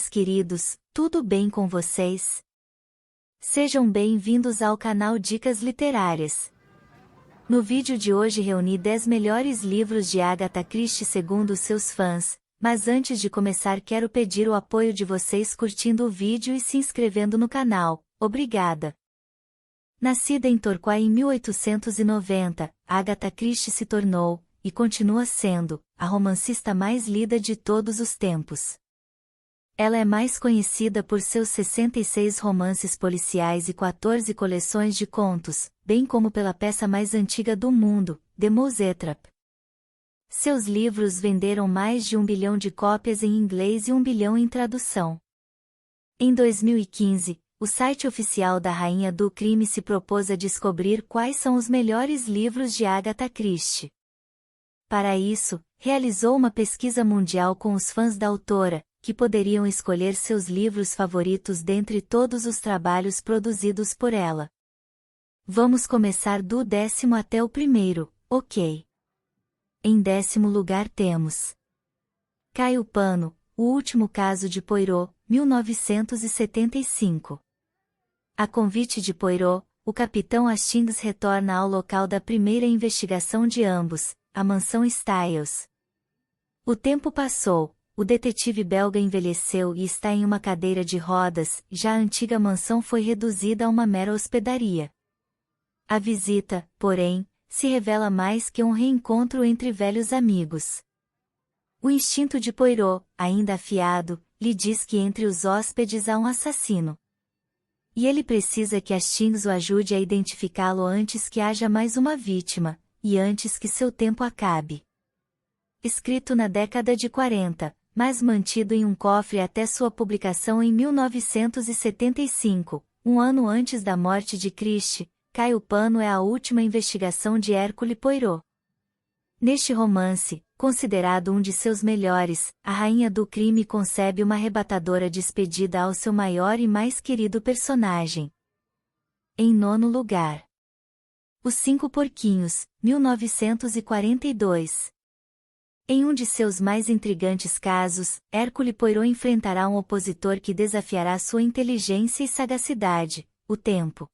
Queridos, tudo bem com vocês? Sejam bem-vindos ao canal Dicas Literárias. No vídeo de hoje reuni 10 melhores livros de Agatha Christie segundo seus fãs, mas antes de começar quero pedir o apoio de vocês curtindo o vídeo e se inscrevendo no canal, obrigada. Nascida em Torquay em 1890, Agatha Christie se tornou, e continua sendo, a romancista mais lida de todos os tempos. Ela é mais conhecida por seus 66 romances policiais e 14 coleções de contos, bem como pela peça mais antiga do mundo, The Mousetrap. Seus livros venderam mais de 1 bilhão de cópias em inglês e 1 bilhão em tradução. Em 2015, o site oficial da Rainha do Crime se propôs a descobrir quais são os melhores livros de Agatha Christie. Para isso, realizou uma pesquisa mundial com os fãs da autora, que poderiam escolher seus livros favoritos dentre todos os trabalhos produzidos por ela. Vamos começar do 10º até o primeiro, ok? Em 10º lugar temos Cai o Pano, O Último Caso de Poirot, 1975. A convite de Poirot, o capitão Hastings retorna ao local da primeira investigação de ambos, a mansão Styles. O tempo passou. O detetive belga envelheceu e está em uma cadeira de rodas, já a antiga mansão foi reduzida a uma mera hospedaria. A visita, porém, se revela mais que um reencontro entre velhos amigos. O instinto de Poirot, ainda afiado, lhe diz que entre os hóspedes há um assassino. E ele precisa que Hastings o ajude a identificá-lo antes que haja mais uma vítima, e antes que seu tempo acabe. Escrito na década de 40, mas mantido em um cofre até sua publicação em 1975, um ano antes da morte de Christie, Cai o Pano é a última investigação de Hercule Poirot. Neste romance, considerado um de seus melhores, a Rainha do Crime concebe uma arrebatadora despedida ao seu maior e mais querido personagem. Em 9º lugar, Os 5 Porquinhos, 1942. Em um de seus mais intrigantes casos, Hercule Poirot enfrentará um opositor que desafiará sua inteligência e sagacidade, o tempo.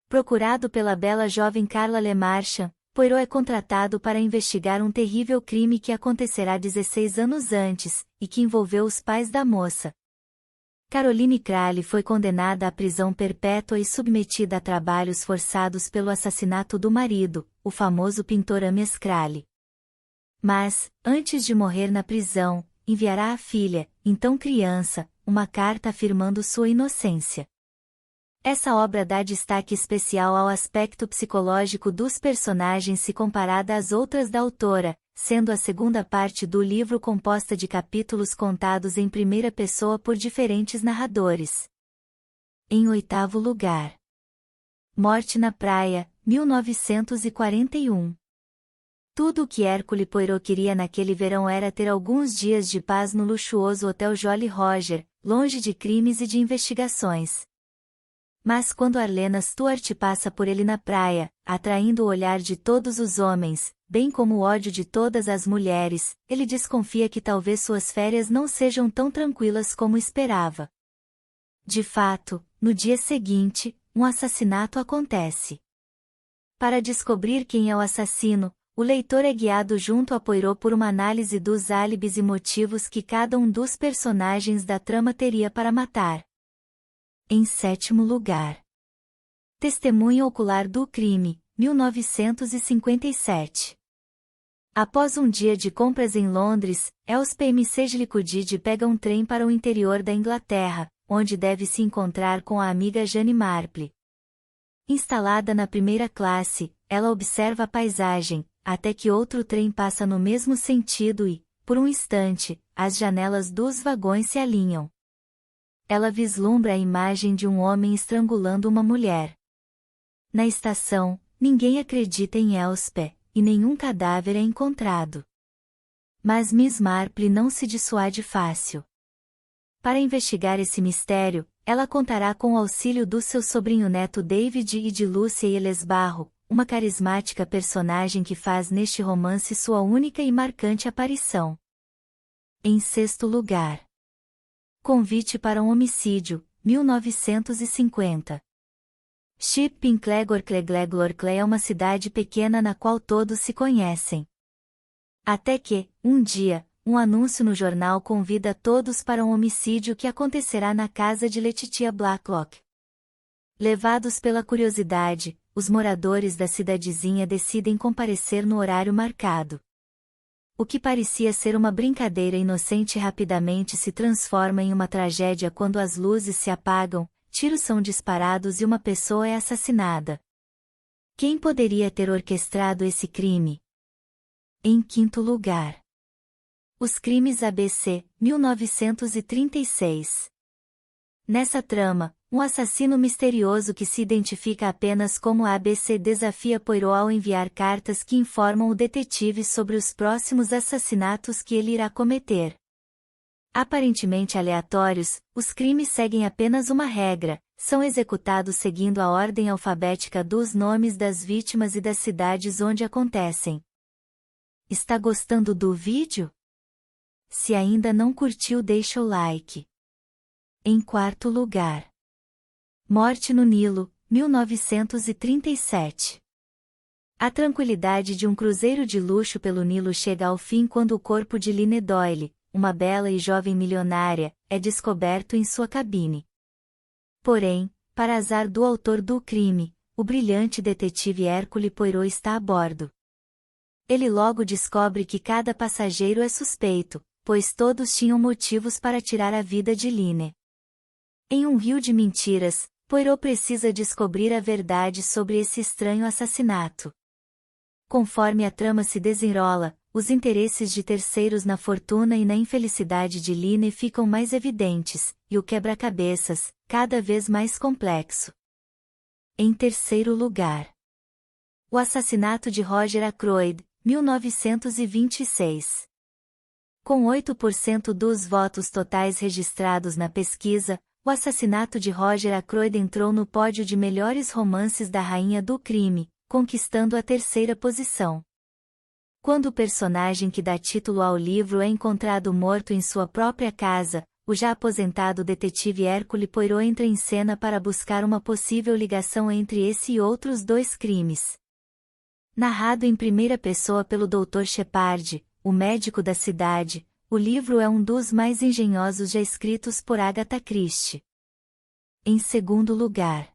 Procurado pela bela jovem Carla Le Marchand, Poirot é contratado para investigar um terrível crime que acontecerá 16 anos antes, e que envolveu os pais da moça. Caroline Crale foi condenada à prisão perpétua e submetida a trabalhos forçados pelo assassinato do marido, o famoso pintor Amias Crale. Mas, antes de morrer na prisão, enviará à filha, então criança, uma carta afirmando sua inocência. Essa obra dá destaque especial ao aspecto psicológico dos personagens se comparada às outras da autora, sendo a segunda parte do livro composta de capítulos contados em primeira pessoa por diferentes narradores. Em 8º lugar, Morte na Praia, 1941. Tudo o que Hercule Poirot queria naquele verão era ter alguns dias de paz no luxuoso Hotel Jolly Roger, longe de crimes e de investigações. Mas quando Arlena Stuart passa por ele na praia, atraindo o olhar de todos os homens, bem como o ódio de todas as mulheres, ele desconfia que talvez suas férias não sejam tão tranquilas como esperava. De fato, no dia seguinte, um assassinato acontece. Para descobrir quem é o assassino, o leitor é guiado junto a Poirot por uma análise dos álibis e motivos que cada um dos personagens da trama teria para matar. Em 7º lugar, Testemunha Ocular do Crime, 1957. Após um dia de compras em Londres, Elspeth Mcgillicuddy pega um trem para o interior da Inglaterra, onde deve se encontrar com a amiga Jane Marple. Instalada na primeira classe, ela observa a paisagem, até que outro trem passa no mesmo sentido e, por um instante, as janelas dos vagões se alinham. Ela vislumbra a imagem de um homem estrangulando uma mulher. Na estação, ninguém acredita em Elspeth, e nenhum cadáver é encontrado. Mas Miss Marple não se dissuade fácil. Para investigar esse mistério, ela contará com o auxílio do seu sobrinho-neto David e de Lucia Eles Barro, uma carismática personagem que faz neste romance sua única e marcante aparição. Em 6º lugar, Convite para um homicídio, 1950. Shipping-Clegor-Cleglegor-Cle é uma cidade pequena na qual todos se conhecem. Até que, um dia, um anúncio no jornal convida todos para um homicídio que acontecerá na casa de Letitia Blacklock. Levados pela curiosidade, os moradores da cidadezinha decidem comparecer no horário marcado. O que parecia ser uma brincadeira inocente rapidamente se transforma em uma tragédia quando as luzes se apagam, tiros são disparados e uma pessoa é assassinada. Quem poderia ter orquestrado esse crime? Em quinto lugar. Os Crimes ABC, 1936. Nessa trama, um assassino misterioso que se identifica apenas como ABC desafia Poirot ao enviar cartas que informam o detetive sobre os próximos assassinatos que ele irá cometer. Aparentemente aleatórios, os crimes seguem apenas uma regra: são executados seguindo a ordem alfabética dos nomes das vítimas e das cidades onde acontecem. Está gostando do vídeo? Se ainda não curtiu, deixa o like. Em quarto lugar. Morte no Nilo, 1937. A tranquilidade de um cruzeiro de luxo pelo Nilo chega ao fim quando o corpo de Line Doyle, uma bela e jovem milionária, é descoberto em sua cabine. Porém, para azar do autor do crime, o brilhante detetive Hercule Poirot está a bordo. Ele logo descobre que cada passageiro é suspeito, pois todos tinham motivos para tirar a vida de Line. Em um rio de mentiras, Poirot precisa descobrir a verdade sobre esse estranho assassinato. Conforme a trama se desenrola, os interesses de terceiros na fortuna e na infelicidade de Line ficam mais evidentes, e o quebra-cabeças, cada vez mais complexo. Em terceiro lugar. O assassinato de Roger Ackroyd, 1926. Com 8% dos votos totais registrados na pesquisa, o assassinato de Roger Ackroyd entrou no pódio de melhores romances da rainha do crime, conquistando a terceira posição. Quando o personagem que dá título ao livro é encontrado morto em sua própria casa, o já aposentado detetive Hercule Poirot entra em cena para buscar uma possível ligação entre esse e outros dois crimes. Narrado em primeira pessoa pelo Dr. Shepard, o médico da cidade, o livro é um dos mais engenhosos já escritos por Agatha Christie. Em segundo lugar.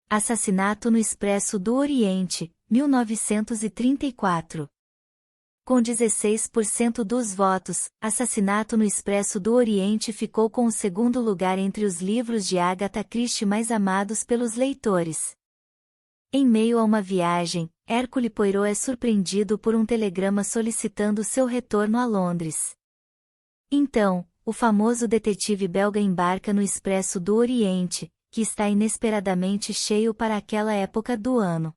Assassinato no Expresso do Oriente, 1934. Com 16% dos votos, Assassinato no Expresso do Oriente ficou com o segundo lugar entre os livros de Agatha Christie mais amados pelos leitores. Em meio a uma viagem, Hercule Poirot é surpreendido por um telegrama solicitando seu retorno a Londres. Então, o famoso detetive belga embarca no Expresso do Oriente, que está inesperadamente cheio para aquela época do ano.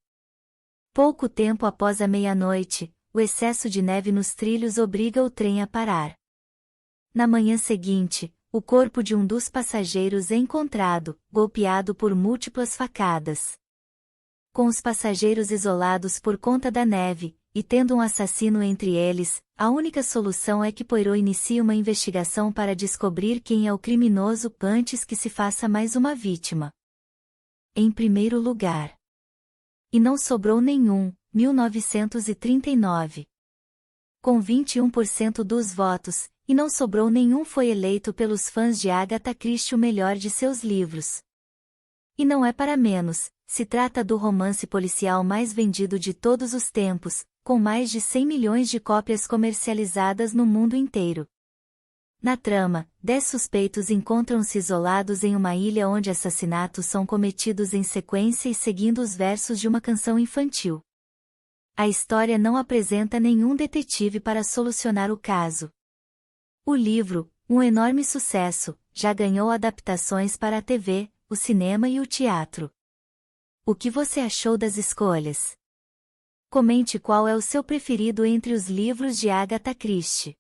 Pouco tempo após a meia-noite, o excesso de neve nos trilhos obriga o trem a parar. Na manhã seguinte, o corpo de um dos passageiros é encontrado, golpeado por múltiplas facadas. Com os passageiros isolados por conta da neve, e tendo um assassino entre eles, a única solução é que Poirot inicie uma investigação para descobrir quem é o criminoso antes que se faça mais uma vítima. Em primeiro lugar. E não sobrou nenhum, 1939. Com 21% dos votos, E não sobrou nenhum foi eleito pelos fãs de Agatha Christie o melhor de seus livros. E não é para menos, se trata do romance policial mais vendido de todos os tempos, com mais de 100 milhões de cópias comercializadas no mundo inteiro. Na trama, 10 suspeitos encontram-se isolados em uma ilha onde assassinatos são cometidos em sequência e seguindo os versos de uma canção infantil. A história não apresenta nenhum detetive para solucionar o caso. O livro, um enorme sucesso, já ganhou adaptações para a TV, o cinema e o teatro. O que você achou das escolhas? Comente qual é o seu preferido entre os livros de Agatha Christie.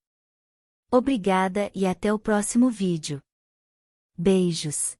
Obrigada e até o próximo vídeo. Beijos.